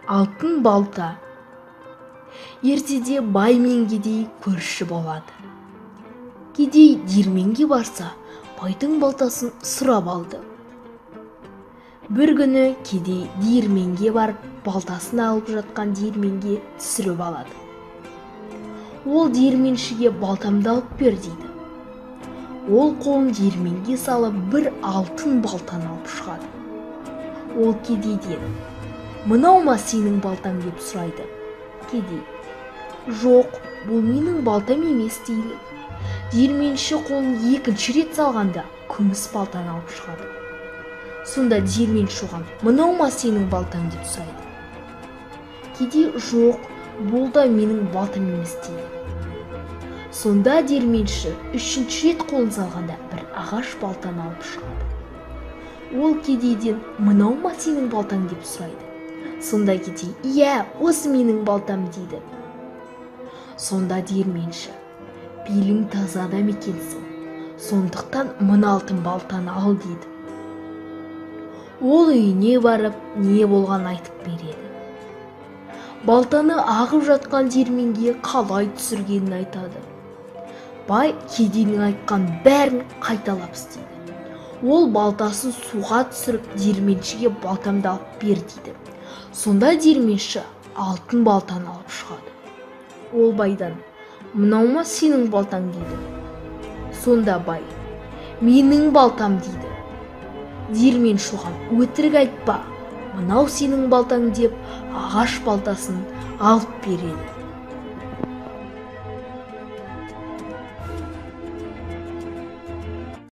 алтын балта. Ертеде бай мен кедей көрші болады. Кедей диірменге барса, байдың балтасын сұрап алды. Бір күні кедей диірменге барып, балтасын алып жатқан диірменге түсіріп алады. Ол диірменшіге балтамды алып бер дейді. Ол қолын диірменге салып, бір алтын балтаны алып шығады. Ол кедейден: «Мынау ма сенің балтаң?» деп сұрайды. Кедей: «Жоқ, бұл менің балтам емес» дейді. Диірменші қолын екінші рет салғанда күміс балтаны алып шығады. Сонда диірменші оған: «Мынау ма сенің балтаң?» деп сұрайды. Кедей: «Жоқ, бұл да менің балтам емес» дейді. Сонда диірменші үшінші рет қолын салғанда бір ағаш балтаны алып шығады. Ол кедейден: «Мынау ма сенің балтаң?» деп сұрайды. Сонда кедей: «Иә, осы менің балтам» дейді. Сонда диірменші: «Белің таза адам екенсің, сондықтан мына алтын балтаны ал» дейді. Ол үйіне барып, не болған айтып береді. Балтаны ағып жатқан диірменге қалай түсіргенін айтады. Бай кедейдің айтқан бәрін қайталап істейді. Ол балтасын суға түсіріп, диірменшіге «Балтамды алып бер» дейді. Сонда диірменші алтын балтаны алып шығады. Ол байдан: «Мынау ма сенің балтаң?» дейді. Сонда бай: «Менің балтам» дейді. Диірменші оған: «Өтірік айтпа, мынау сенің балтаң» деп ағаш балтасын алып береді.